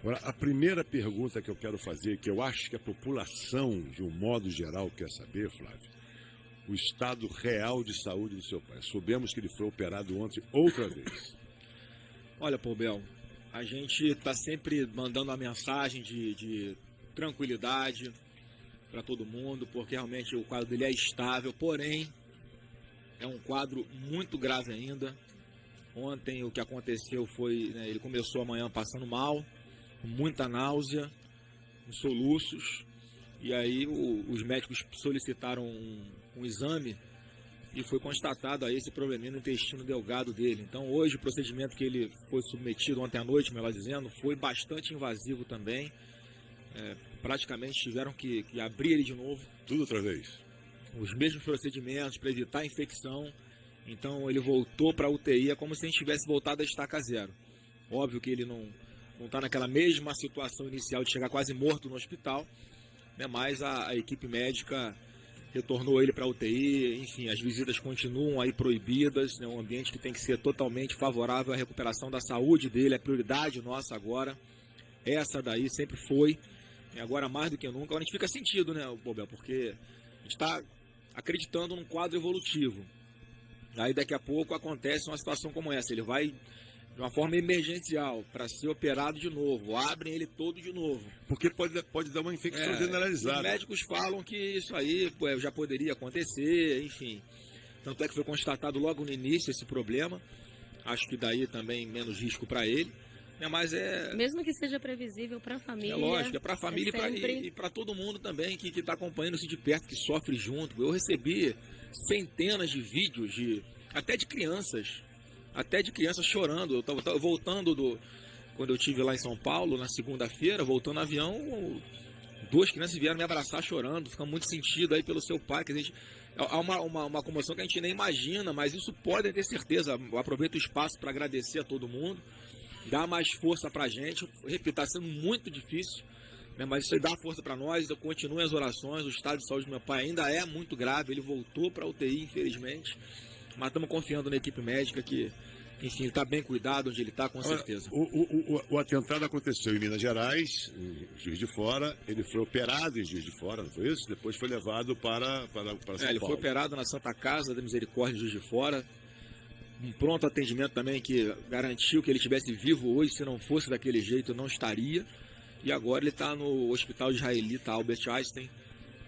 Agora, a primeira pergunta que eu quero fazer, que eu acho que a população, de um modo geral, quer saber, Flávio, o estado real de saúde do seu pai. Soubemos que ele foi operado ontem outra vez. Olha, Paubel, a gente está sempre mandando uma mensagem de tranquilidade para todo mundo, porque realmente o quadro dele é estável, porém é um quadro muito grave ainda. Ontem o que aconteceu foi, né, ele começou amanhã passando mal, com muita náusea, com soluços, e aí os médicos solicitaram um exame e foi constatado aí esse probleminha no intestino delgado dele. Então hoje o procedimento que ele foi submetido ontem à noite, melhor dizendo, foi bastante invasivo também. Praticamente tiveram que abrir ele de novo. Tudo outra vez? Os mesmos procedimentos para evitar a infecção. Então ele voltou para a UTI, é como se a gente tivesse voltado a estaca zero. Óbvio que ele não está naquela mesma situação inicial de chegar quase morto no hospital, né? Mas a equipe médica retornou ele para a UTI, enfim, as visitas continuam aí proibidas, né? Um ambiente que tem que ser totalmente favorável à recuperação da saúde dele, é prioridade nossa agora. Essa daí sempre foi, e agora mais do que nunca. Agora a gente fica sentido, né, Bobel, porque a gente está acreditando num quadro evolutivo. Aí daqui a pouco acontece uma situação como essa, ele vai de uma forma emergencial para ser operado de novo, abrem ele todo de novo. Porque pode dar uma infecção generalizada. Os médicos falam que isso aí já poderia acontecer, enfim. Tanto é que foi constatado logo no início esse problema. Acho que daí também menos risco para ele. Mas mesmo que seja previsível para a família. É lógico, é para a família sempre... e para todo mundo também que está acompanhando isso de perto, que sofre junto. Eu recebi centenas de vídeos até de crianças chorando. Eu tava voltando quando eu estive lá em São Paulo, na segunda-feira, voltando no avião, duas crianças vieram me abraçar chorando, ficando muito sentido aí pelo seu pai, que a gente... Há uma comoção que a gente nem imagina, mas isso pode ter certeza. Eu aproveito o espaço para agradecer a todo mundo, dar mais força para a gente. Repito, está sendo muito difícil, né, mas isso aí dá força para nós. Continuem as orações. O estado de saúde do meu pai ainda é muito grave, ele voltou para a UTI, infelizmente, mas estamos confiando na equipe médica que, enfim, ele está bem cuidado onde ele está, com certeza. O atentado aconteceu em Minas Gerais, em Juiz de Fora. Ele foi operado em Juiz de Fora, não foi isso? Depois foi levado para São Paulo. Ele foi operado na Santa Casa da Misericórdia de Juiz de Fora. Um pronto atendimento também que garantiu que ele estivesse vivo hoje. Se não fosse daquele jeito, não estaria. E agora ele está no Hospital Israelita Albert Einstein,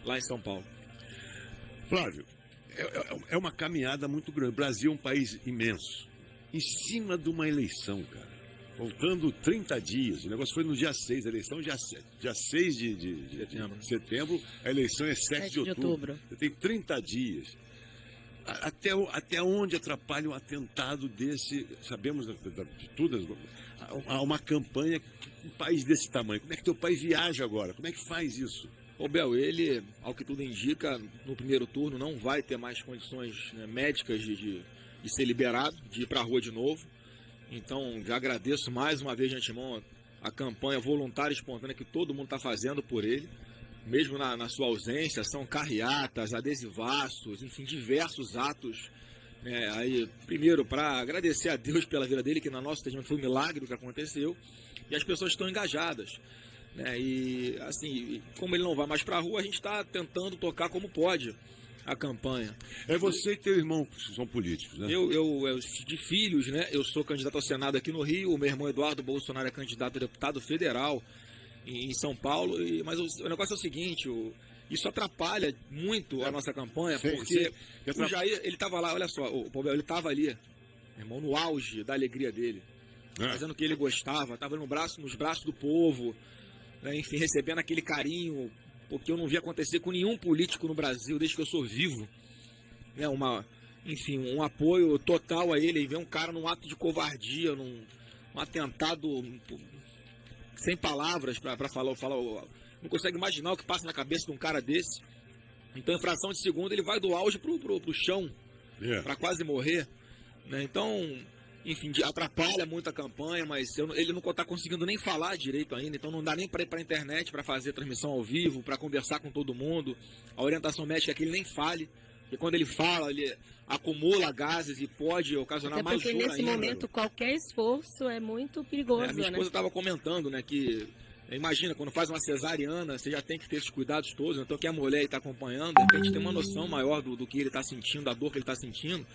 lá em São Paulo. Flávio, é uma caminhada muito grande. O Brasil é um país imenso. Em cima de uma eleição, cara. Faltando 30 dias. O negócio foi no dia 6, a eleição dia 6 de setembro. A eleição é 7 de outubro. Você tem 30 dias. Até onde atrapalha um atentado desse? Sabemos de tudo. Há uma campanha, um país desse tamanho. Como é que teu pai viaja agora? Como é que faz isso? Bel, ele, ao que tudo indica, no primeiro turno não vai ter mais condições, né, médicas de ser liberado, de ir para a rua de novo. Então, já agradeço mais uma vez de antemão a campanha voluntária e espontânea que todo mundo está fazendo por ele. Mesmo na sua ausência, são carreatas, adesivaços, enfim, diversos atos. Aí, primeiro, para agradecer a Deus pela vida dele, que na nossa atendimento foi um milagre o que aconteceu, e as pessoas estão engajadas. E, assim, como ele não vai mais para a rua, a gente está tentando tocar como pode a campanha. É você e teu irmão que são políticos, né? Eu de filhos, né? Eu sou candidato ao Senado aqui no Rio, o meu irmão Eduardo Bolsonaro é candidato a deputado federal em São Paulo, mas o negócio é o seguinte, isso atrapalha muito a nossa campanha, porque o Jair, ele estava lá, olha só, ele estava ali, irmão, no auge da alegria dele, fazendo o que ele gostava, estava nos braços do povo, né, enfim, recebendo aquele carinho, porque eu não vi acontecer com nenhum político no Brasil desde que eu sou vivo, né, enfim, um apoio total a ele, e ver um cara num ato de covardia, num atentado sem palavras para falar, não consegue imaginar o que passa na cabeça de um cara desse. Então, em fração de segundo, ele vai do auge pro chão, para quase morrer, né? Então, enfim, atrapalha muito a campanha, mas ele não está conseguindo nem falar direito ainda, então não dá nem para ir para a internet para fazer transmissão ao vivo, para conversar com todo mundo. A orientação médica é que ele nem fale, Porque quando ele fala, ele acumula gases e pode ocasionar Até mais porque dor nesse ainda. momento qualquer esforço é muito perigoso, A minha né? esposa estava comentando, né, que imagina, quando faz uma cesariana, você já tem que ter esses cuidados todos, então que a mulher está acompanhando, de repente tem uma noção maior do que ele está sentindo, da dor que ele está sentindo.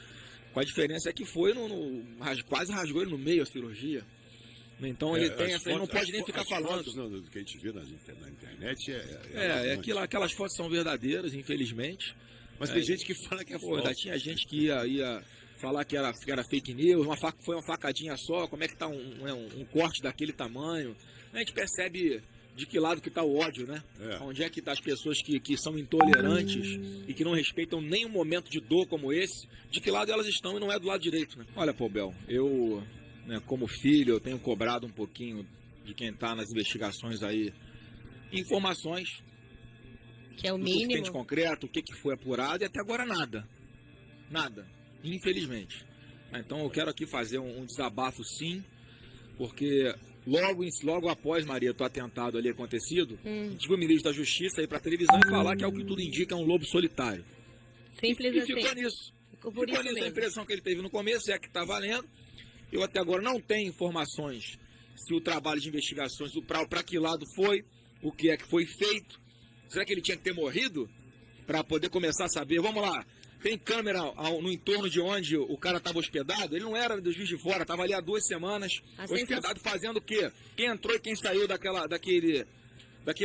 Com a diferença é que foi, quase rasgou ele no meio a cirurgia. Então ele tem essa, ele não pode nem ficar falando. Fotos, não, do que a gente vê na internet aquelas fotos são verdadeiras, infelizmente. Mas tem gente que fala que é Pô, falso. ainda tinha gente que ia falar que era fake news, foi uma facadinha só, como é que tá um corte daquele tamanho. A gente percebe de que lado que tá o ódio, né? Onde é que tá as pessoas que são intolerantes e que não respeitam nenhum momento de dor como esse, de que lado elas estão e não é do lado direito, né? Olha, Pobel, eu, né, como filho, eu tenho cobrado um pouquinho de quem tá nas investigações aí, informações, Que é o do que tem mínimo. de concreto, o que foi apurado, e até agora nada. Nada. Infelizmente. Então eu quero aqui fazer um desabafo, sim, porque logo após, Maria, o atentado ali acontecido, tive o ministro da Justiça ir para a televisão e falar que, ao que tudo indica, é um lobo solitário. Simples E assim. ficou nisso. Ficou por Ficou isso nisso. A mesmo. impressão que ele teve no começo é que está valendo. Eu até agora não tenho informações se o trabalho de investigações, para que lado foi, o que é que foi feito. Será que ele tinha que ter morrido para poder começar a saber? Vamos lá, tem câmera no entorno de onde o cara estava hospedado? Ele não era do Juiz de Fora, estava ali há 2 semanas, hospedado fazendo o quê? Quem entrou e quem saiu daquele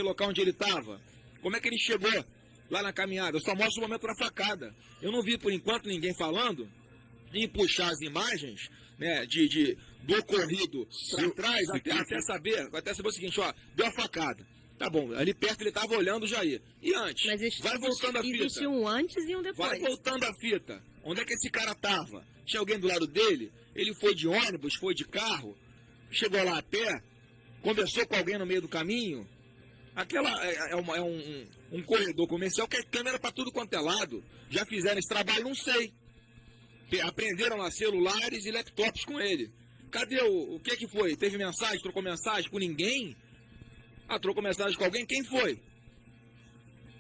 local onde ele estava? Como é que ele chegou lá na caminhada? Eu só mostro o momento da facada. Eu não vi, por enquanto, ninguém falando em puxar as imagens, né, do ocorrido para trás, até saber o seguinte, ó, deu a facada. Tá bom, ali perto ele estava olhando o Jair. E antes? Mas Vai voltando a fita. existe um antes e um depois. Vai voltando a fita. Onde é que esse cara tava? Tinha alguém do lado dele? Ele foi de ônibus, foi de carro? Chegou lá a pé? Conversou com alguém no meio do caminho? Aquela é um corredor comercial que é câmera para tudo quanto é lado. Já fizeram esse trabalho? Não sei. Aprenderam lá celulares e laptops com ele. Cadê o que foi? Teve mensagem? Trocou mensagem com ninguém? Trocou mensagem com alguém? Quem foi?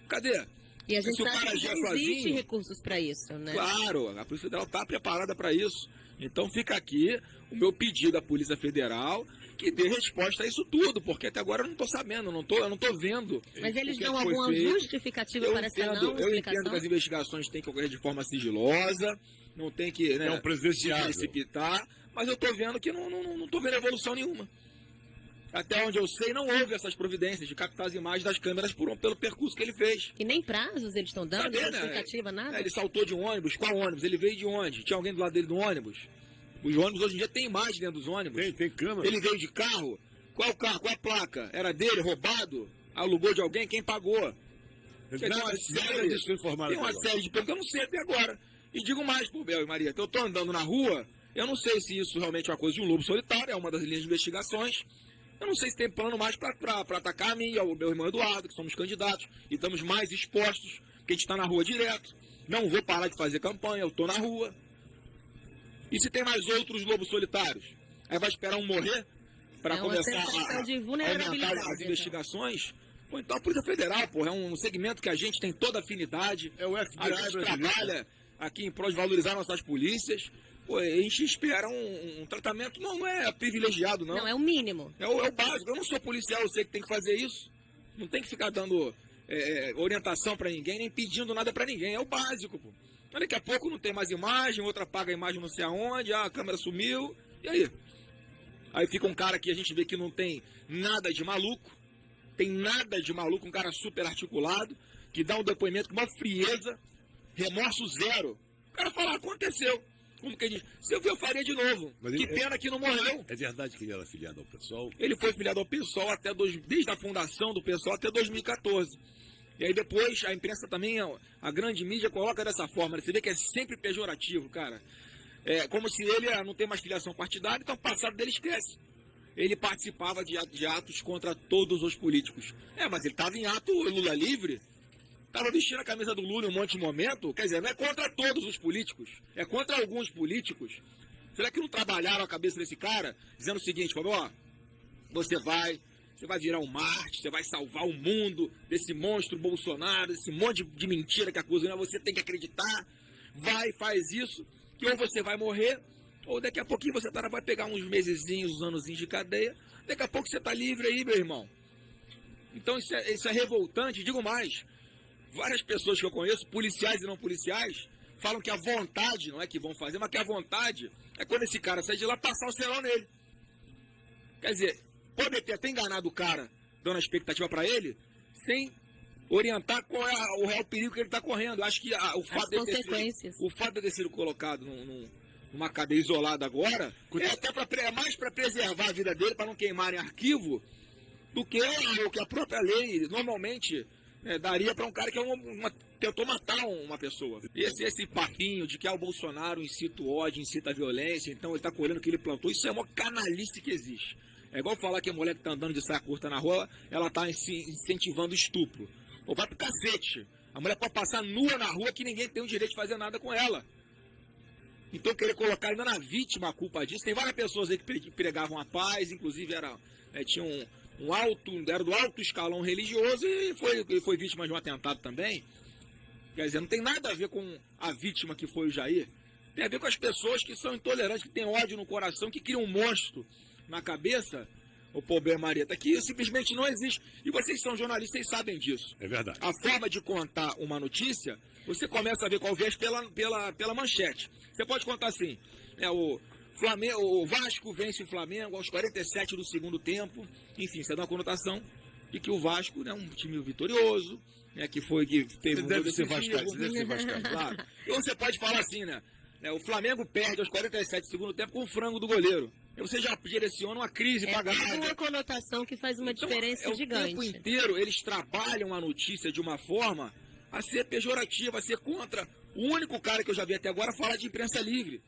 Cadê? E a gente Se o sabe cara que já agia existe sozinho, recursos para isso, né? Claro, a Polícia Federal está preparada para isso. Então fica aqui o meu pedido à Polícia Federal que dê resposta a isso tudo, porque até agora eu não estou sabendo, eu não estou vendo. Mas eles o que dão foi alguma feito. justificativa para essa não Eu explicação? entendo que as investigações têm que ocorrer de forma sigilosa, não tem que, né, É um presidenciável. precipitar, mas eu estou vendo que não estou vendo evolução nenhuma. Até onde eu sei, não houve essas providências de captar as imagens das câmeras pelo percurso que ele fez. E nem prazos eles estão dando, Cadê, né? justificativa, nada? Ele saltou de ônibus. Qual ônibus? Ele veio de onde? Tinha alguém do lado dele do ônibus? Os ônibus hoje em dia tem imagem dentro dos ônibus. Tem câmera. Ele veio de carro? Qual carro? Qual a placa? Era dele? Roubado? Alugou de alguém? Quem pagou? Tem uma série de perguntas que eu não sei até agora. E digo mais, Pobel e Maria, que eu estou andando na rua, eu não sei se isso realmente é uma coisa de um lobo solitário, é uma das linhas de investigações. Eu não sei se tem plano mais para atacar a mim e ao meu irmão Eduardo, que somos candidatos, e estamos mais expostos, porque a gente está na rua direto. Não vou parar de fazer campanha, eu estou na rua. E se tem mais outros lobos solitários? Aí vai esperar um morrer para começar de a aumentar as investigações? Pô, então a Polícia Federal, pô, é um segmento que a gente tem toda afinidade. É o FBI a gente brasileiro. trabalha aqui em prol de valorizar nossas polícias. Pô, a gente espera um tratamento, não é privilegiado, não. Não, é o mínimo. É o básico. Eu não sou policial, eu sei que tem que fazer isso. Não tem que ficar dando orientação para ninguém, nem pedindo nada para ninguém. É o básico, pô. Mas daqui a pouco não tem mais imagem, outra apaga a imagem não sei aonde, a câmera sumiu, e aí? Aí fica um cara que a gente vê que não tem nada de maluco, um cara super articulado, que dá um depoimento com uma frieza, remorso zero. O cara fala, aconteceu. Como que diz? Se eu ver, eu faria de novo. Mas que pena que não morreu. É verdade que ele era filiado ao PSOL? Ele foi filiado ao PSOL desde a fundação do PSOL até 2014. E aí depois a imprensa também, a grande mídia coloca dessa forma. Você vê que é sempre pejorativo, cara. É como se ele não tem mais filiação partidária, então o passado dele esquece. Ele participava de atos contra todos os políticos. Mas ele estava em ato Lula livre. Estava vestindo a camisa do Lula em um monte de momento. Quer dizer, não é contra todos os políticos. É contra alguns políticos. Será que não trabalharam a cabeça desse cara dizendo o seguinte, falou, ó, você vai você vai virar um Marte, você vai salvar o mundo desse monstro Bolsonaro, desse monte de mentira que acusa, você tem que acreditar, vai, faz isso, que ou você vai morrer, ou daqui a pouquinho você vai pegar uns mesezinhos, uns anozinhos de cadeia, daqui a pouco você tá livre aí, meu irmão. Então isso é revoltante, digo mais, várias pessoas que eu conheço, policiais e não policiais, falam que a vontade, não é que vão fazer, mas que a vontade é quando esse cara sair de lá, passar o cerol nele. Quer dizer, pode ter até enganado o cara, dando a expectativa para ele, sem orientar qual é o real perigo que ele está correndo. Eu acho que o fato de ter sido colocado numa cadeia isolada agora, é até mais para preservar a vida dele, para não queimarem arquivo, do que o que a própria lei normalmente daria para um cara que tentou matar uma pessoa. Esse papinho de que o Bolsonaro incita o ódio, incita a violência, então ele está colhendo o que ele plantou, isso é uma canalice que existe. É igual falar que a mulher que está andando de saia curta na rua, ela está incentivando estupro. Ou vai pro cacete. A mulher pode passar nua na rua que ninguém tem o direito de fazer nada com ela. Então querer colocar ainda na vítima a culpa disso. Tem várias pessoas aí que pregavam a paz, inclusive tinha era do alto escalão religioso e foi vítima de um atentado também. Quer dizer, não tem nada a ver com a vítima que foi o Jair. Tem a ver com as pessoas que são intolerantes, que têm ódio no coração, que criam um monstro na cabeça, o problema, Marieta, que simplesmente não existe. E vocês são jornalistas, vocês sabem disso. É verdade. A forma de contar uma notícia, você começa a ver qual viés pela manchete. Você pode contar assim, o Vasco vence o Flamengo aos 47 do segundo tempo. Enfim, você dá uma conotação de que o Vasco é um time vitorioso, que teve deve ser vascaíno, claro. Então você pode falar assim, o Flamengo perde aos 47 do segundo tempo com o frango do goleiro. Aí você já direciona uma crise para a uma conotação que faz uma diferença gigante. O tempo inteiro eles trabalham a notícia de uma forma a ser pejorativa, a ser contra. O único cara que eu já vi até agora fala de imprensa livre,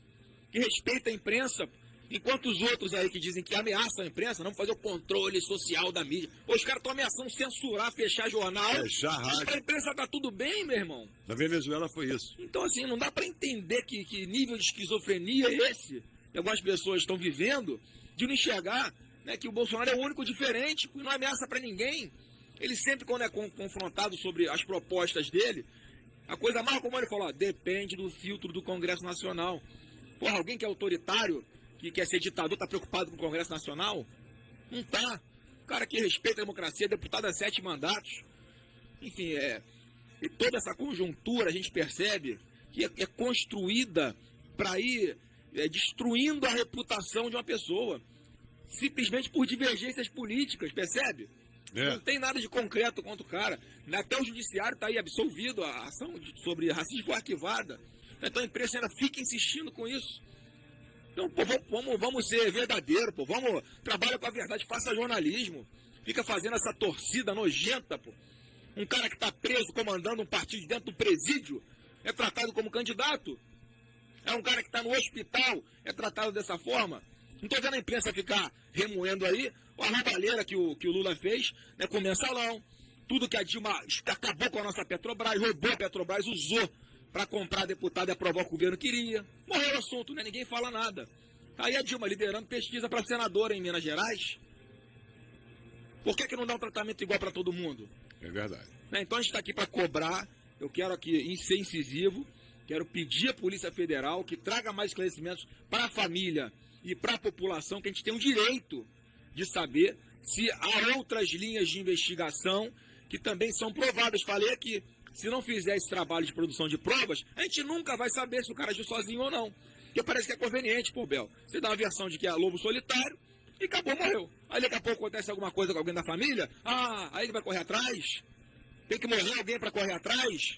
que respeita a imprensa, enquanto os outros aí que dizem que ameaçam a imprensa, não fazer o controle social da mídia. Os caras estão ameaçando censurar, fechar jornal. Fechar rádio. A imprensa tá tudo bem, meu irmão. Na Venezuela foi isso. Então, assim, não dá para entender que nível de esquizofrenia é esse que algumas pessoas estão vivendo, de não enxergar que o Bolsonaro é o único diferente, que não ameaça para ninguém. Ele sempre, quando é confrontado sobre as propostas dele, a coisa mais como ele falou, depende do filtro do Congresso Nacional. Porra, alguém que é autoritário, que quer ser ditador, tá preocupado com o Congresso Nacional? Não tá. O cara que respeita a democracia, deputado a 7 mandatos. Enfim, e toda essa conjuntura a gente percebe que é construída para ir destruindo a reputação de uma pessoa, simplesmente por divergências políticas, percebe? Não tem nada de concreto contra o cara. Até o judiciário está aí absolvido, a ação sobre racismo foi arquivada. Então a imprensa ainda fica insistindo com isso. Então, pô, vamos ser verdadeiro, pô, vamos, trabalha com a verdade, faça jornalismo. Fica fazendo essa torcida nojenta, pô. Um cara que está preso comandando um partido dentro do presídio é tratado como candidato. É um cara que está no hospital, é tratado dessa forma. Não estou vendo a imprensa ficar remoendo aí a roubalheira que o Lula fez com o mensalão. Tudo que a Dilma acabou com a nossa Petrobras, roubou a Petrobras, usou para comprar deputado e aprovar o que o governo queria. Morreu o assunto, ninguém fala nada. Aí a Dilma liderando pesquisa para senadora em Minas Gerais. Por que não dá um tratamento igual para todo mundo? É verdade. Então a gente está aqui para cobrar. Eu quero aqui ser incisivo. Quero pedir à Polícia Federal que traga mais esclarecimentos para a família e para a população, que a gente tem o direito de saber se há outras linhas de investigação que também são provadas. Falei aqui, se não fizer esse trabalho de produção de provas, a gente nunca vai saber se o cara agiu sozinho ou não. Porque parece que é conveniente, pô, Bel. Você dá uma versão de que é lobo solitário e acabou, morreu. Aí daqui a pouco acontece alguma coisa com alguém da família, aí ele vai correr atrás. Tem que morrer alguém para correr atrás.